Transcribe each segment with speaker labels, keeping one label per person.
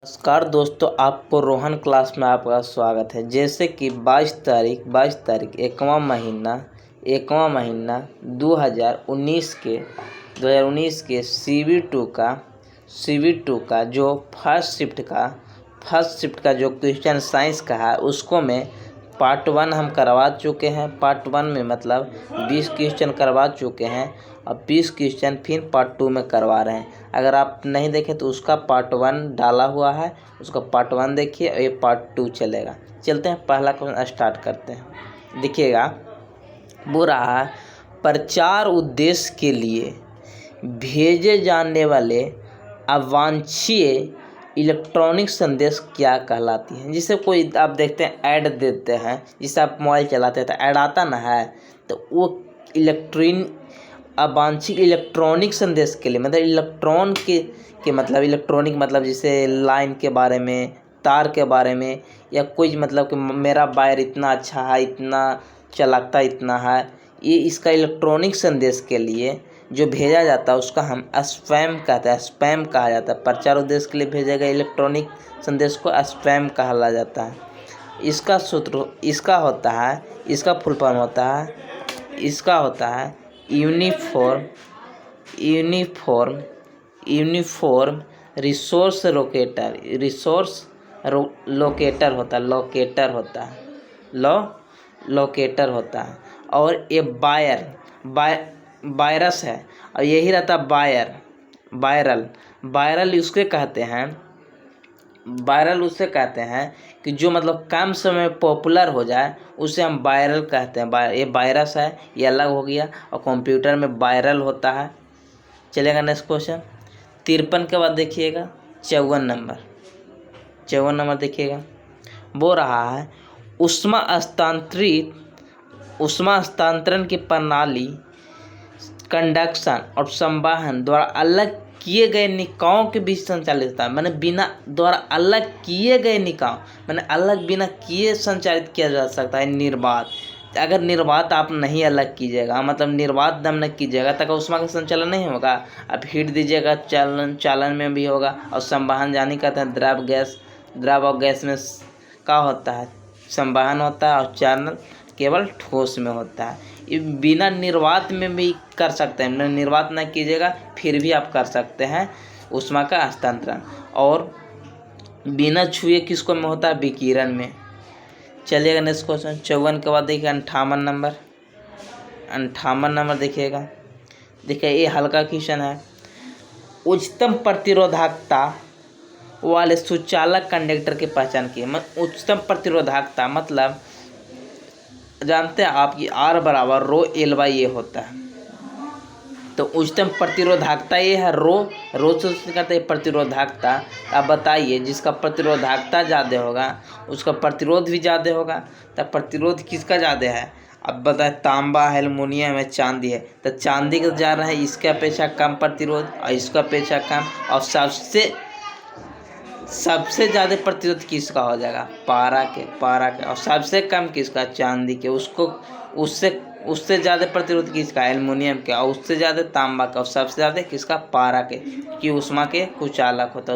Speaker 1: नमस्कार दोस्तों, आपको रोहन क्लास में आपका स्वागत है। जैसे कि 22 तारीख एकवां महीना 2019 के CV2 का जो फर्स्ट शिफ्ट का जो क्वेश्चन साइंस का है उसको में पार्ट 1 हम करवा चुके हैं। पार्ट 1 में मतलब 20 क्वेश्चन करवा चुके हैं और 20 क्वेश्चन फिर पार्ट 2 में करवा रहे हैं। अगर आप नहीं देखें तो उसका पार्ट 1 डाला हुआ है, उसका पार्ट 1 देखिए और ये पार्ट 2 चलेगा। चलते हैं, पहला क्वेश्चन स्टार्ट करते हैं। देखिएगा, वो रहा प्रचार उद्देश्य के लिए भेजे जाने वाले अवांछनीय इलेक्ट्रॉनिक संदेश क्या कहलाती है। जिसे कोई आप देखते हैं ऐड देते हैं, जिसे आप मोबाइल चलाते हैं तो ऐड आता ना है, तो वो अवांछित इलेक्ट्रॉनिक संदेश के लिए मतलब इलेक्ट्रॉन के मतलब इलेक्ट्रॉनिक मतलब जैसे लाइन के बारे में, तार के बारे में, या कोई मतलब कि मेरा वायर इतना अच्छा है, इतना चलाता इतना है, ये इसका इलेक्ट्रॉनिक संदेश के लिए जो भेजा जाता है उसका हम स्पैम कहते हैं। स्पैम कहा जाता है। प्रचार उद्देश्य के लिए भेजे गए इलेक्ट्रॉनिक संदेश को स्पैम कहा जाता है। इसका सूत्र इसका फुल फॉर्म होता है यूनिफॉर्म रिसोर्स लोकेटर होता है। और ये वायरस है और यही रहता वायरल उसके कहते हैं कि जो मतलब कम समय में पॉपुलर हो जाए उसे हम वायरल कहते हैं। ये वायरस है, ये अलग हो गया, और कंप्यूटर में वायरल होता है। चलेगा नेक्स्ट क्वेश्चन 53 के बाद देखिएगा 54 नंबर देखिएगा, वो रहा है ऊष्मा हस्तांतरण की प्रणाली कंडक्शन और संवहन द्वारा अलग किए गए निकायों के बीच संचालित होता है। मैंने बिना द्वारा अलग किए गए निकाय मैंने अलग बिना किए संचालित किया जा सकता है। निर्वात, अगर निर्वात आप नहीं अलग कीजिएगा मतलब निर्वात दम न कीजिएगा तब ऊष्मा का संचालन नहीं होगा। आप हीट दीजिएगा, चालन में भी होगा। और संवहन जानी कहते हैं द्रव और गैस में क्या होता है, संवहन होता है, और चालन केवल ठोस में होता है। ये बिना निर्वात में भी कर सकते हैं। निर्वात ना कीजिएगा फिर भी आप कर सकते हैं ऊष्मा का हस्तांतरण। और बिना छुए किसको में होता है, विकिरण में। चलिएगा नेक्स्ट क्वेश्चन 54 के बाद देखिए 58 नंबर देखिएगा। देखिए ये हल्का क्वेश्चन है। उच्चतम प्रतिरोधकता वाले सुचालक कंडक्टर की पहचान की। उच्चतम प्रतिरोधकता मतलब जानते हैं आप कि R बराबर रो L/A होता है। तो उच्चतम प्रतिरोधकता ये है रो से कहते हैं प्रतिरोधकता। आप बताइए, जिसका प्रतिरोधकता ज़्यादा होगा उसका प्रतिरोध भी ज़्यादा होगा। तब प्रतिरोध किसका ज़्यादा है, अब बताए तांबा है, एल्युमिनियम है, चांदी है। तो चांदी का ज़्यादा है, इसके अपेक्षा कम प्रतिरोध, और इसका अपेक्षा कम। और सबसे ज़्यादा प्रतिरोध किसका हो जाएगा, पारा के। और सबसे कम किसका, चांदी के। उससे ज़्यादा प्रतिरोध किसका, एल्युमिनियम के। और उससे ज़्यादा तांबा का। और सबसे ज़्यादा किसका, पारा के, कि ऊष्मा के कुचालक होता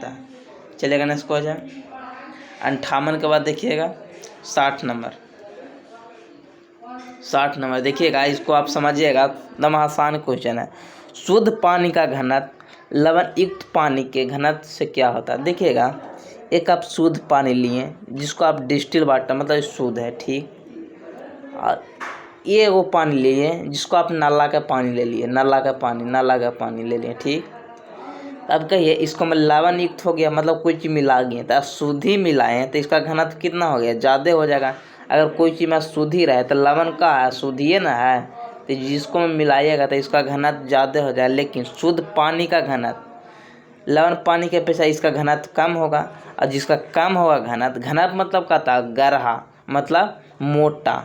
Speaker 1: है। चलेगा नेक्स्ट क्वेश्चन 58 के बाद देखिएगा 60 नंबर देखिएगा। इसको आप समझिएगा, एकदम आसान क्वेश्चन है। शुद्ध पानी का घनत्व लवण युक्त पानी के घनत्व से क्या होता है। देखिएगा, एक आप शुद्ध पानी लिए जिसको आप डिस्टिल वाटर मतलब शुद्ध है, ठीक। और ये वो पानी लिए जिसको आप नाला का पानी ले लिए, नाला का पानी ले लिए, ठीक। अब कहिए इसको मैं लवण युक्त हो गया मतलब कोई चीज़ मिला गई, तो शुद्ध ही मिलाए तो इसका घनत्व कितना हो गया, ज़्यादा हो जाएगा। अगर कोई चीज़ में शुद्ध ही रहे तो लवण का है, शुद्ध ही ना है, तो जिसको मैं मिलाइएगा तो इसका घनत्व ज़्यादा हो जाए। लेकिन शुद्ध पानी का घनत्व लवण पानी के अपेक्षा इसका घनत्व कम होगा। और जिसका कम होगा घनत्व मतलब कहता है गरहा मतलब मोटा।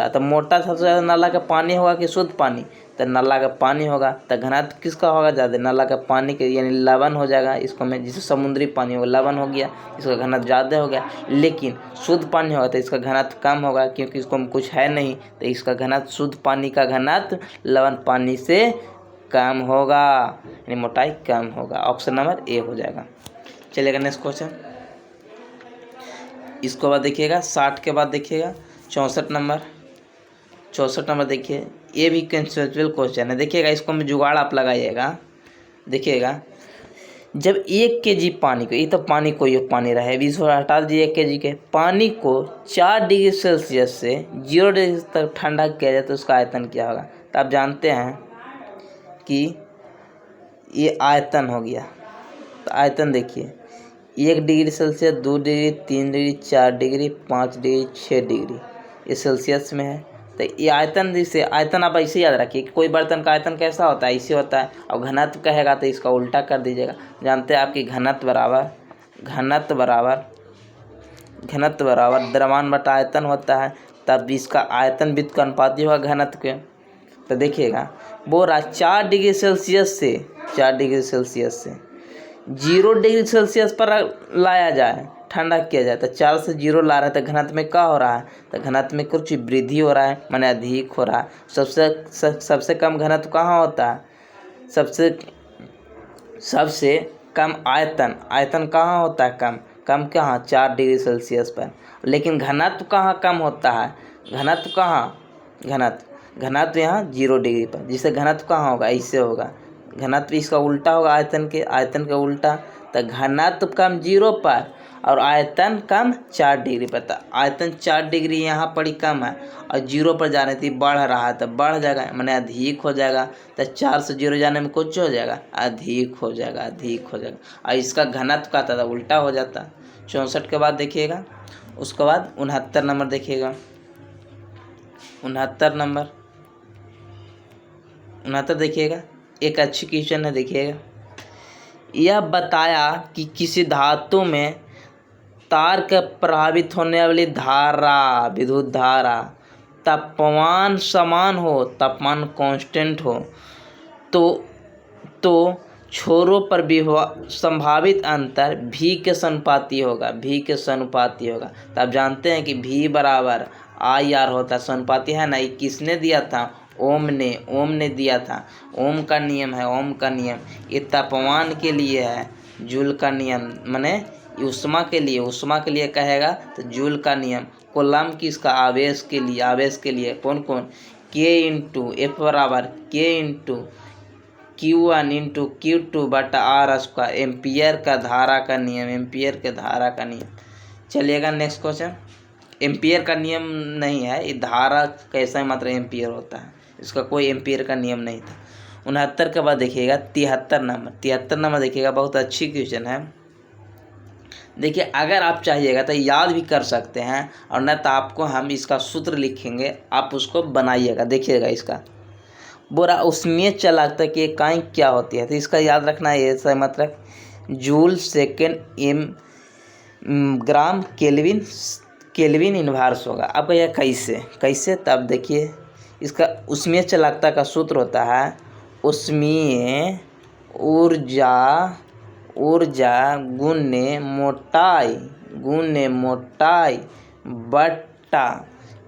Speaker 1: तो मोटा सबसे ज़्यादा नाला का पानी होगा कि शुद्ध पानी, तो नाला का पानी होगा। तो घनत्व किसका होगा ज़्यादा, नाला का पानी के, यानी लवण हो जाएगा। इसको में जिसे समुद्री पानी होगा लवण हो गया, इसका घनत्व ज़्यादा हो गया। लेकिन शुद्ध पानी होगा तो इसका घनत्व कम होगा, क्योंकि इसको में कुछ है नहीं। तो इसका घनत्व, शुद्ध पानी का घनत्व लवण पानी से कम होगा, यानी मोटाई कम होगा। ऑप्शन नंबर ए हो जाएगा। चलिएगा नेक्स्ट क्वेश्चन। इसको बाद देखिएगा 60 के बाद देखिएगा 64 नंबर। 64 नंबर देखिए, ये भी कंसेप्चुअल क्वेश्चन है। देखिएगा इसको में जुगाड़ आप लगाइएगा। देखिएगा जब 1 kg पानी को, ये तो पानी को ये पानी रहा है, 20 हटा दीजिए 1 kg के पानी को 4 डिग्री सेल्सियस से 0 डिग्री तक ठंडा किया जाए तो उसका आयतन क्या होगा। तो आप जानते हैं कि ये आयतन हो गया। तो आयतन देखिए 1 degree Celsius, 2 degree, 3 degree, 4 degree, 5 degree, 6 degree, ये सेल्सियस में है। तो ये आयतन, जैसे आयतन आप ऐसे याद रखिए कि कोई बर्तन का आयतन कैसा होता है, ऐसे होता है। और घनत्व कहेगा तो इसका उल्टा कर दीजिएगा। जानते हैं आपकी घनत्व बराबर द्रव्यमान बटा आयतन होता है। तब इसका आयतन विद्युत का अनुपाती होगा घनत्व के। तो देखिएगा बोल रहा 4 डिग्री सेल्सियस से 0 डिग्री सेल्सियस पर लाया जाए, ठंडा किया जाए। तो 4 से 0 ला रहा है तो घनत्व में क्या हो रहा है, तो घनत्व में कुछ वृद्धि हो रहा है, माने अधिक हो रहा है। सबसे कम घनत्व कहाँ होता है, सबसे कम आयतन कहाँ होता है, कम कहाँ 4 डिग्री सेल्सियस पर। लेकिन घनत्व कहाँ कम होता है, घनत्व यहाँ 0 डिग्री पर। जिससे घनत्व कहाँ होगा, ऐसे होगा। घनत्व इसका उल्टा होगा, आयतन के उल्टा। तो घनत्व कम 0 पर और आयतन कम 4 डिग्री पर। तो आयतन 4 डिग्री यहाँ पर ही कम है और 0 पर जाने थी बढ़ रहा है, तो बढ़ जाएगा, माने अधिक हो जाएगा। तो 4 से 0 जाने में कुछ हो जाएगा, अधिक हो जाएगा। और इसका घनत्व का था उल्टा हो जाता। 64 के बाद देखिएगा, उसके बाद 69 नंबर देखिएगा। 69 देखिएगा, एक अच्छी क्वेश्चन है। देखिएगा यह बताया कि किसी धातु में तार के प्रभावित होने वाली धारा, विद्युत धारा, तापमान समान हो, तापमान कांस्टेंट हो, तो छोरों पर संभावित अंतर v के समानुपाती होगा। तो आप जानते हैं कि v बराबर IR होता है, समानुपाती है ना। ये किसने दिया था, ओम ने दिया था। ओम का नियम है, ये तापमान के लिए है, जूल का नियम, माने उष्मा के लिए कहेगा तो जूल का नियम। कूलम किसका, आवेश के लिए कौन K इंटू F बराबर K into Q1 into Q2 बटा R स्क्वायर, एम्पियर के धारा का नियम। चलिएगा नेक्स्ट क्वेश्चन। एम्पियर का नियम नहीं है, ये धारा कैसा मात्र एम्पियर होता है, इसका कोई एम्पियर का नियम नहीं था। 69 के बाद देखिएगा 73 नंबर देखिएगा, बहुत अच्छी क्वेश्चन है। देखिए अगर आप चाहिएगा तो याद भी कर सकते हैं, और न तो आपको हम इसका सूत्र लिखेंगे, आप उसको बनाइएगा। देखिएगा इसका बोरा उसमें चालकता की इकाई क्या होती है, तो इसका याद रखना है। ये मतलब जूल सेकेंड एम ग्राम केल्विन इनवर्स होगा। आपका यह कैसे तब देखिए, इसका उसमें चालकता का सूत्र होता है उसमें ऊर्जा गुने मोटाई बट्टा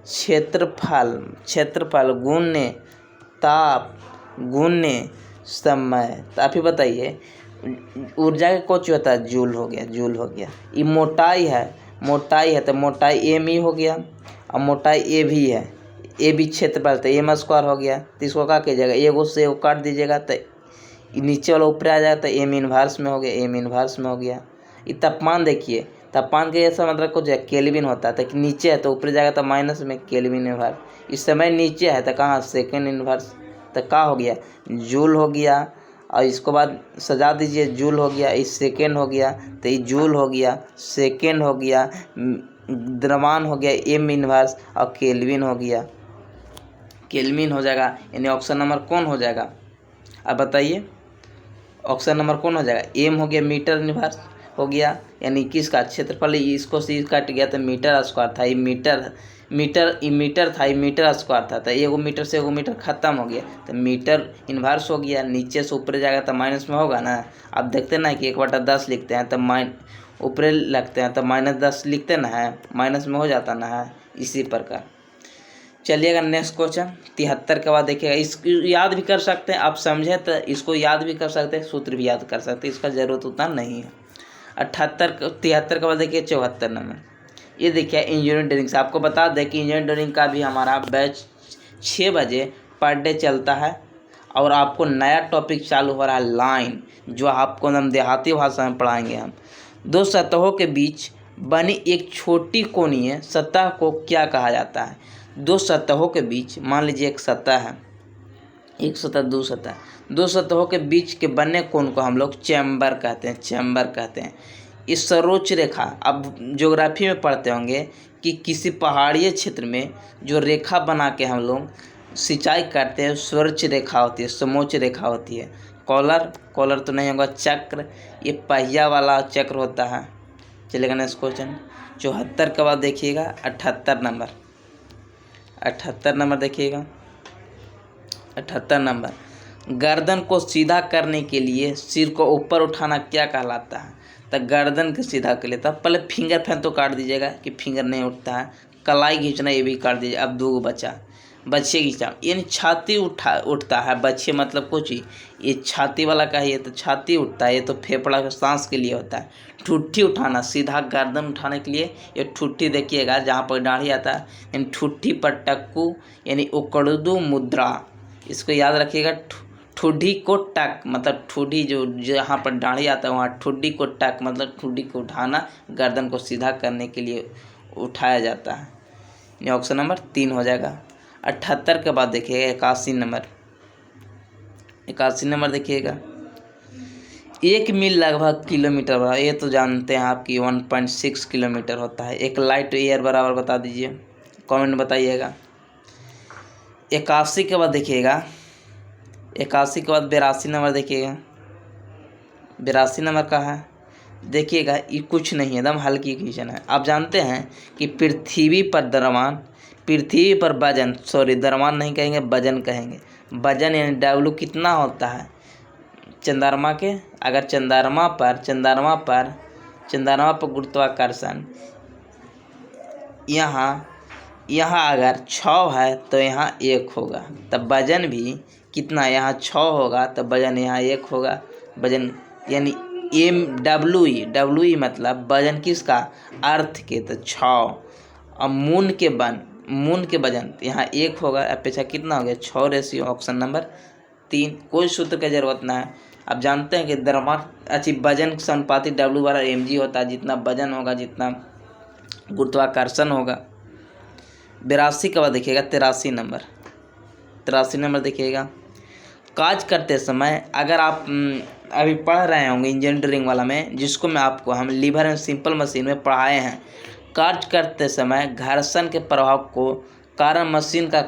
Speaker 1: क्षेत्रफल गुने ताप गुने समय। तो आप ही बताइए, ऊर्जा का कुछ होता है, जूल हो गया। ये मोटाई है तो मोटाई एम ही हो गया, और मोटाई ए भी है, ए भी क्षेत्रफल तो एम स्क्वायर हो गया। तो इसको क्या कीजिएगा, एगो से एगो काट दीजिएगा तो नीचे वाला ऊपर आ जाएगा, तो एम इनवर्स में हो गया। ये तापमान देखिए, तापमान के ऐसा मतलब कुछ है, केल्विन होता है। तो नीचे है तो ऊपर जाएगा तो माइनस में केल्विन इनवर्स। इस समय नीचे है तो कहाँ, सेकेंड इनवर्स। तो क्या हो गया, जूल हो गया। और इसको बाद सजा दीजिए, जूल हो गया, इस सेकेंड हो गया, तो ये जूल हो गया, सेकेंड हो गया, द्रव्यमान हो गया एम इनवर्स, और केल्विन हो गया, केल्विन हो जाएगा। यानी ऑप्शन नंबर कौन हो जाएगा, अब बताइए ऑप्शन नंबर कौन हो जाएगा। एम हो गया मीटर इनवर्स हो गया, यानी किसका क्षेत्रफल, इसको से कट गया तो मीटर स्क्वायर था। ये मीटर था, ये मीटर स्क्वायर था। तो एगो मीटर से एगो मीटर खत्म हो गया, तो मीटर इनवर्स हो गया। नीचे से ऊपर जाएगा तो माइनस में होगा ना। आप देखते ना कि 1/10 लिखते हैं तो ऊपर लगते हैं तो -10 लिखते ना है, माइनस में हो जाता ना है, इसी प्रकार। चलिएगा नेक्स्ट क्वेश्चन 73 के बाद देखिएगा। इसको याद भी कर सकते हैं, आप समझे तो इसको याद भी कर सकते हैं, सूत्र भी याद कर सकते हैं, इसका ज़रूरत उतना नहीं है। 73 के बाद देखिए 74 नंबर। ये देखिए इंजीनियरिंग ड्राइंग से आपको बता दें कि इंजीनियरिंग ड्राइंग का भी हमारा बैच 6 बजे पर डे चलता है और आपको नया टॉपिक चालू हो रहा है लाइन, जो आपको हम देहाती भाषा में पढ़ाएंगे। हम दो सतहों के बीच बनी एक छोटी कोणीय सतह को क्या कहा जाता है? दो सतहों के बीच, मान लीजिए एक सतह है, एक सतह दो सतह, दो सतहों के बीच के बने कोण को हम लोग चैम्बर कहते हैं, चैम्बर कहते हैं। इस सर्वोच्च रेखा, अब ज्योग्राफी में पढ़ते होंगे कि किसी पहाड़ियों क्षेत्र में जो रेखा बना के हम लोग सिंचाई करते हैं सर्वोच्च रेखा होती है, समोच्च रेखा होती है। कॉलर तो नहीं होगा, चक्र, ये पहिया वाला चक्र होता है। चलेगा नेक्स्ट क्वेश्चन 74 के बाद देखिएगा 78 नंबर। 78 नंबर देखिएगा। 78 नंबर, गर्दन को सीधा करने के लिए सिर को ऊपर उठाना क्या कहलाता है? तो गर्दन के सीधा के लिए, तब पहले फिंगर फैन तो काट दीजिएगा कि फिंगर नहीं उठता है। कलाई खींचना ये भी काट दीजिए। अब दो बचा, बच्चे खींचा, यानी छाती उठता है। बच्चे मतलब कुछ ही, ये छाती वाला का ही है तो छाती उठता है, ये तो फेफड़ा के सांस के लिए होता है। ठुट्ठी उठाना, सीधा गर्दन उठाने के लिए ये ठुट्ठी देखिएगा जहाँ पर दाढ़ी आता है, यानी ठुट्ठी पर टक्कू यानी उकड़दू मुद्रा, इसको याद रखिएगा। ठुड्डी को टक मतलब ठुड्डी जो जहाँ पर दाढ़ी आता है वहाँ ठुड्डी को टक मतलब ठुड्डी को उठाना, गर्दन को सीधा करने के लिए उठाया जाता है। ये ऑप्शन नंबर 3 हो जाएगा। 78 के बाद देखिएगा 81 नंबर। 81 नंबर देखिएगा, 1 मील लगभग किलोमीटर बराबर, ये तो जानते हैं आपकी 1.6 किलोमीटर होता है। एक लाइट ईयर बराबर बता दीजिए, कमेंट बताइएगा। 81 के बाद देखिएगा, 81 के बाद 82 नंबर देखिएगा। 82 नंबर का है, देखिएगा ये कुछ नहीं है, एकदम हल्की क्वेश्चन है। आप जानते हैं कि पृथ्वी पर वजन, द्रव्यमान नहीं कहेंगे, वजन कहेंगे। वजन यानी डब्ल्यू कितना होता है चंद्रमा के? अगर चंद्रमा पर गुरुत्वाकर्षण यहाँ अगर 6 है तो यहाँ 1 होगा, तब वजन भी कितना, यहाँ 6 होगा तब वजन यहाँ 1 होगा। वजन यानी डब्ल्यू ई मतलब वजन किसका? अर्थ के, तो 6। अब मून के वजन यहाँ 1 होगा, अपेक्षा कितना हो गया? 6 रेशियो, ऑप्शन नंबर 3। कोई सूत्र की जरूरत ना है। आप जानते हैं कि द्रव्यमान वजन समानुपाती डब्ल्यू बराबर mg होता है, जितना वजन होगा जितना गुरुत्वाकर्षण होगा। 82 के बाद देखिएगा 83 नंबर। 83 नंबर देखिएगा, काज करते समय अगर आप अभी पढ़ रहे होंगे इंजीनियरिंग वाला में, जिसको मैं आपको हम लीवर एंड सिंपल मशीन में पढ़ाए हैं। कार्य करते समय घर्षण के प्रभाव को कारण मशीन का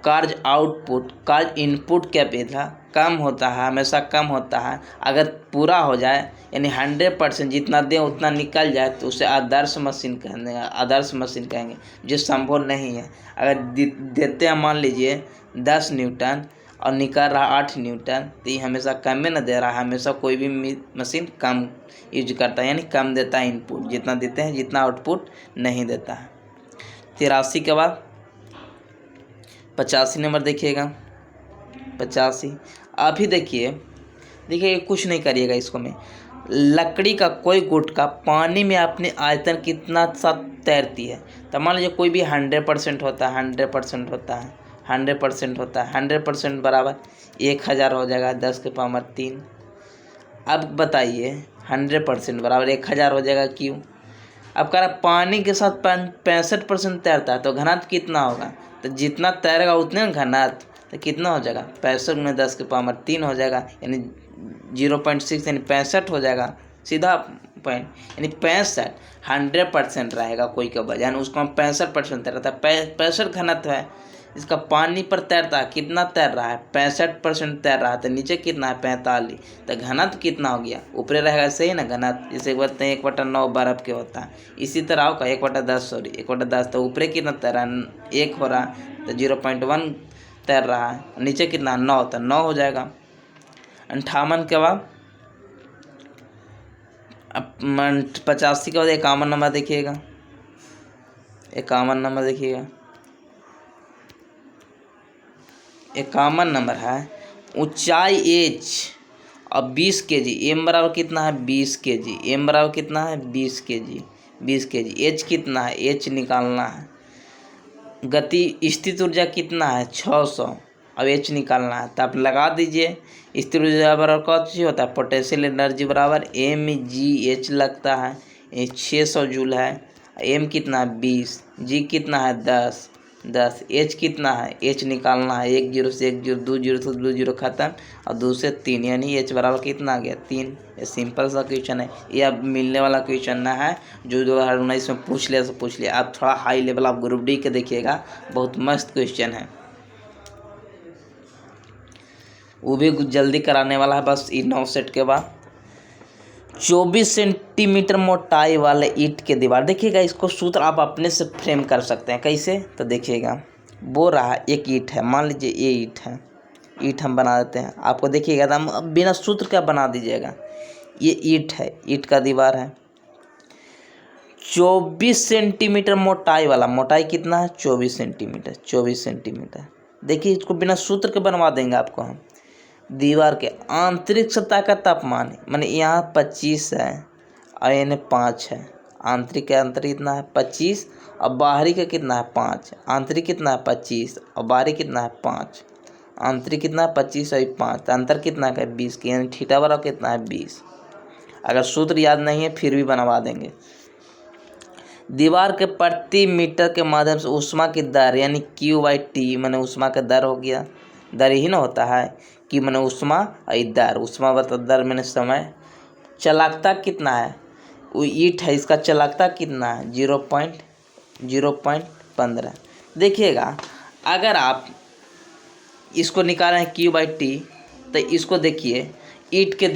Speaker 1: कार्य आउटपुट, कार्य इनपुट की अपेक्षा कम होता है, हमेशा कम होता है। अगर पूरा हो जाए यानी 100% जितना दें उतना निकल जाए तो उसे आदर्श मशीन कहेंगे, जो संभव नहीं है। अगर देते हैं मान लीजिए 10 न्यूटन और निकल रहा 8 न्यूटन, तो ये हमेशा कम में न दे रहा है। हमेशा कोई भी मशीन कम यूज करता है, यानी कम देता है इनपुट, जितना देते हैं जितना आउटपुट नहीं देता है। 83 के बाद 85 नंबर देखिएगा। 85 अभी देखिए कुछ नहीं करिएगा इसको में। लकड़ी का कोई गुटका पानी में अपने आयतन कितना सा तैरती है? तो मान लीजिए कोई भी 100% होता है, 100% होता है, 100% होता है। 100% बराबर 1000 हो जाएगा, 10 के पावर 3। अब बताइए 100% बराबर 1000 हो जाएगा, क्यों? अब कह रहा पानी के साथ 65% तैरता है, तो घनत्व कितना होगा? तो जितना तैरेगा उतने घनत्व, तो कितना हो जाएगा? 65 में 10 के पावर 3 हो जाएगा, यानी 0.6 यानी 65 हो जाएगा, सीधा पॉइंट। यानी 65 100% रहेगा कोई का वजन, उसको हम 65% तैरता है, 65 घनत्व है। इसका पानी पर तैरता है, कितना तैर रहा है? 65% तैर रहा है, तो नीचे कितना है? 45। तो घनत्व कितना हो गया? ऊपरे रहेगा, सही ना घनत्व। जैसे बोलते हैं 1/9 बर्फ के होता है, इसी तरह होगा 1/10 तो ऊपरे कितना तैर रहा है? 1 हो रहा, तो 0.1 तैर रहा है। नीचे कितना? 9, तो 9 हो जाएगा। 58 के बाद 85 के बाद 51 नंबर देखिएगा। 51 नंबर देखिएगा। 51 नंबर है। ऊंचाई एच और 20 kg, एम बराबर कितना है 20 kg, एम बराबर कितना है 20 kg, 20 kg। एच कितना है, एच निकालना है। गति स्थित ऊर्जा कितना है 600, अब एच निकालना है तो आप लगा दीजिए। स्थिर ऊर्जा बराबर कौन सी होता है, पोटेंशियल एनर्जी बराबर एम जी एच लगता है। 600 जूल है। एम कितना है 20, जी कितना है 10, एच कितना है, एच निकालना है। 1 0 से 1 0, 2 0 से 2 0 खत्म और 2 से 3, यानी एच बराबर कितना आ गया 3। ये सिंपल सा क्वेश्चन है, ये अब मिलने वाला क्वेश्चन ना है जो 2019 में पूछ लिया तो पूछ लिया। आप थोड़ा हाई लेवल आप ग्रुप डी के देखिएगा, बहुत मस्त क्वेश्चन है, वो भी जल्दी कराने वाला है बस 9 सेट के बाद। 24 सेंटीमीटर मोटाई वाले ईंट के दीवार, देखिएगा इसको सूत्र आप अपने से फ्रेम कर सकते हैं। कैसे, तो देखिएगा वो रहा एक ईंट है, मान लीजिए ये ईंट है, ईंट हम बना देते हैं। आपको देखिएगा तो हम बिना सूत्र का बना दीजिएगा। ये ईंट है, ईंट का दीवार है। 24 सेंटीमीटर मोटाई वाला, मोटाई कितना है 24 सेंटीमीटर, 24 सेंटीमीटर। देखिए इसको बिना सूत्र के बनवा देंगे आपको हम। दीवार के आंतरिक सतह का तापमान माने यहाँ 25 है और यानी 5 है। आंतरिक का अंतर कितना है 25 और बाहरी का कितना है 5। आंतरिक कितना है 25 और बाहरी कितना है 5। आंतरिक कितना है 25 और 5, तो अंतर कितना है 20 की, यानी थीटा बराबर कितना है 20। अगर सूत्र याद नहीं है फिर भी बनवा देंगे। दीवार के प्रति मीटर के माध्यम से ऊष्मा की दर यानी Q/T मैंने ऊष्मा का दर हो गया, दर ही ना होता है कि मैंने ऊष्मा और दर, ऊष्मा बता दर मैंने समय। चालकता कितना है, वो ईंट है इसका चालकता कितना है 0.15। देखिएगा अगर आप इसको निकालें हैं Q/T तो इसको देखिए ईंट के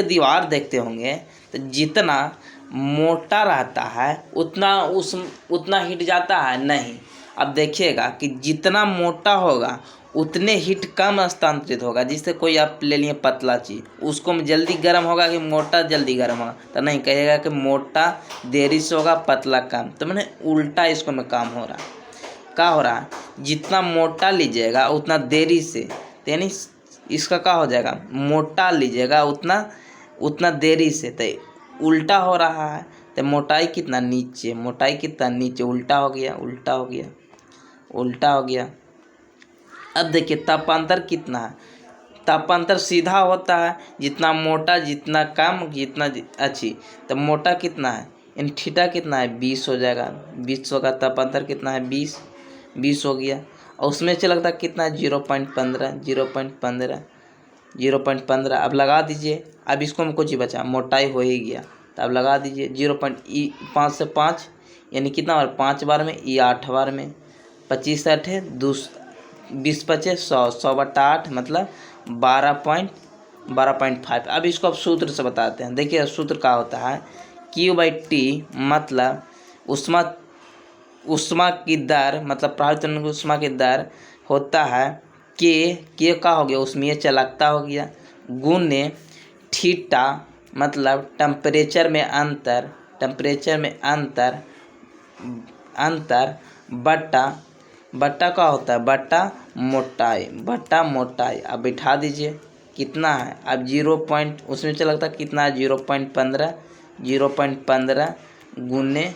Speaker 1: दीवार देखते होंगे तो जितना मोटा रहता है उतना हीट जाता है नहीं। अब देखिएगा कि जितना मोटा होगा उतने हीट कम स्थानांतरित होगा। जिससे कोई आप ले लिए पतला चीज़, उसको जल्दी गर्म होगा कि मोटा जल्दी गर्म होगा, तो नहीं, कहिएगा कि मोटा देरी से होगा पतला कम। तो मैंने उल्टा इसको में काम हो रहा है। क्या हो रहा है, जितना मोटा लीजिएगा उतना देरी से, यानी इसका क्या हो जाएगा, मोटा लीजिएगा उतना देरी से, तो उल्टा हो रहा है। तो मोटाई कितना नीचे, उल्टा हो गया। अब देखिए तापांतर कितना है, तापांतर सीधा होता है, जितना मोटा जितना कम जितना अच्छी। तो मोटा कितना है, इन थीटा कितना है 20 हो जाएगा, 20 होगा। तापांतर कितना है 20 हो गया। और उसमें से लगता कितना है 0.15। अब लगा दीजिए। अब इसको में कुछ ही बचा, मोटाई हो ही गया, तो अब लगा दीजिए 0.5 से 5 यानी कितना बार 5 बार में, ये 8 बार में। 25 8 है 20 25 100 मतलब 12.5। अब इसको अब सूत्र से बताते हैं। देखिए सूत्र क्या होता है, Q/T मतलब ऊष्मा की दर, मतलब प्रभावित होने की ऊष्मा की दर होता है के का हो गया ऊष्मीय चालकता हो गया, गुने थीटा मतलब टेम्परेचर में अंतर बट्टा का होता है बट्टा मोटाई। अब बिठा दीजिए कितना है, अब 0 पॉइंट उसमें चलता कितना है 0.15 गुने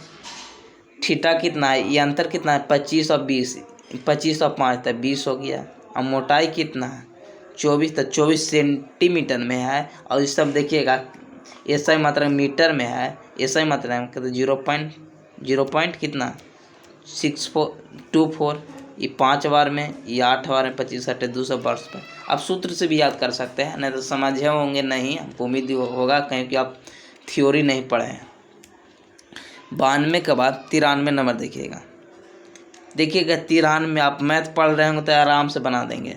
Speaker 1: थीटा कितना है, ये अंतर कितना है 25 और 20, 25 और 5 तो 20 हो गया। अब मोटाई कितना है 24, तो 24 सेंटीमीटर में है। और इस सब देखिएगा ये सही मात्रा मीटर में है, ये सही मात्रा में कहते 0 कितना 6424। ये 5 बार में, ये 8 बार में, 25 8 200 वर्ष पर। आप सूत्र से भी याद कर सकते हैं, नहीं तो समझे होंगे नहीं, हमको उम्मीद होगा क्योंकि आप थ्योरी नहीं पढ़े हैं। 92 के बाद 93 नंबर देखिएगा। 93 आप मैथ पढ़ रहे होंगे तो आराम से बना देंगे।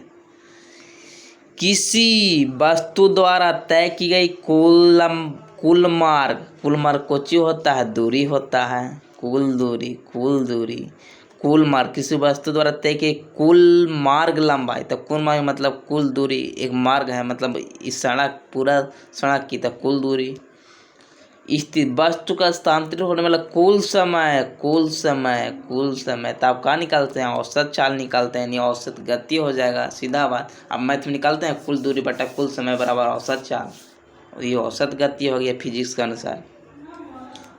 Speaker 1: किसी वस्तु द्वारा तय की गई कुल मार्ग कोची होता है, दूरी होता है, कुल मार्ग किसी वस्तु द्वारा तय की कुल मार्ग लंबाई। तो कुल मार्ग मतलब कुल दूरी, एक मार्ग है मतलब इस सड़क पूरा सड़क की, तो कुल दूरी स्थित वस्तु का स्थानांतरित होने वाला कुल समय तो आप कहाँ निकालते हैं, औसत चाल निकालते हैं, यानी औसत गति हो जाएगा, सीधा बात। अब मैथ में निकालते हैं कुल दूरी बटा कुल समय बराबर औसत चाल, ये औसत गति हो गया फिजिक्स के अनुसार।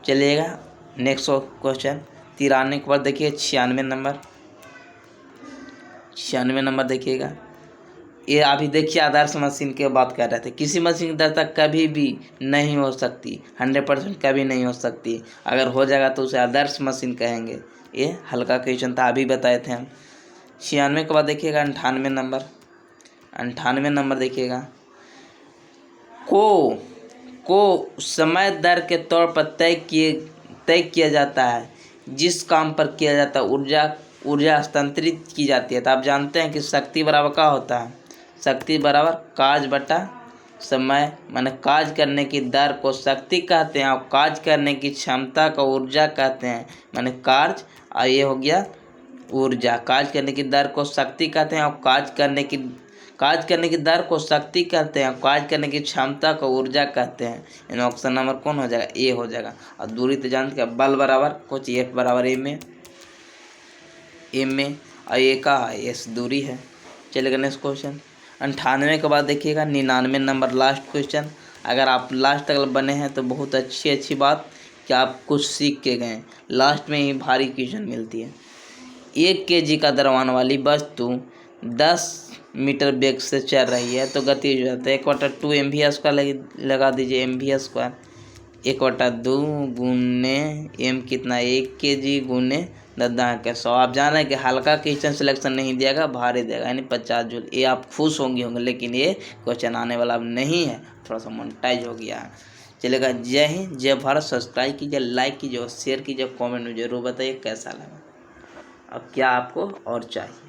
Speaker 1: चलिएगा नेक्स्ट क्वेश्चन 93 के बाद देखिए 96 नंबर देखिएगा। ये अभी देखिए आदर्श मशीन की बात कर रहे थे। किसी मशीन की दक्षता कभी भी नहीं हो सकती, 100% कभी नहीं हो सकती। अगर हो जाएगा तो उसे आदर्श मशीन कहेंगे। ये हल्का क्वेश्चन था, अभी बताए थे हम। 96 के बाद देखिएगा 98 नंबर देखिएगा। को समय दर के तौर पर तय किया जाता है, जिस काम पर किया जाता है ऊर्जा हस्तांतरित की जाती है। तो आप जानते हैं कि शक्ति बराबर क्या होता है, शक्ति बराबर कार्य बटा समय, माने कार्य करने की दर को शक्ति कहते हैं और कार्य करने की क्षमता को ऊर्जा कहते हैं। माने कार्य और ये हो गया ऊर्जा। कार्य करने की दर को शक्ति कहते हैं और कार्य करने की दर को शक्ति कहते हैं, कार्य करने की क्षमता को ऊर्जा कहते हैं। इन ऑप्शन नंबर कौन हो जाएगा, ए हो जाएगा। और दूरी तो जानते हैं, बल बराबर कुछ एफ बराबर एम में और ए का एस दूरी है। चलेगा नेक्स्ट क्वेश्चन 98 के बाद देखिएगा 99 नंबर लास्ट क्वेश्चन। अगर आप लास्ट तक बने हैं तो बहुत अच्छी बात कि आप कुछ सीख के गए। लास्ट में ही भारी क्वेश्चन मिलती है। 1 kg का द्रव्यमान वाली वस्तु 10 मीटर वेग से चल रही है तो गति हो जाता है 1/2 mv² लगा दीजिए, mv²। 1/2 गुने m कितना 1 kg गुने 10⁻100। आप जान रहे हैं कि हल्का क्वेश्चन सिलेक्शन नहीं दिएगा, भारी देगा, यानी 50 जूल। ये आप खुश होंगे, लेकिन ये क्वेश्चन आने वाला नहीं है, थोड़ा सा मोनेटाइज हो गया है। चलेगा, जय हिंद, जय भारत। सब्सक्राइब कीजिए, लाइक कीजिए और शेयर कीजिए, कमेंट में जरूर बताइए कैसा लगा और क्या आपको और चाहिए।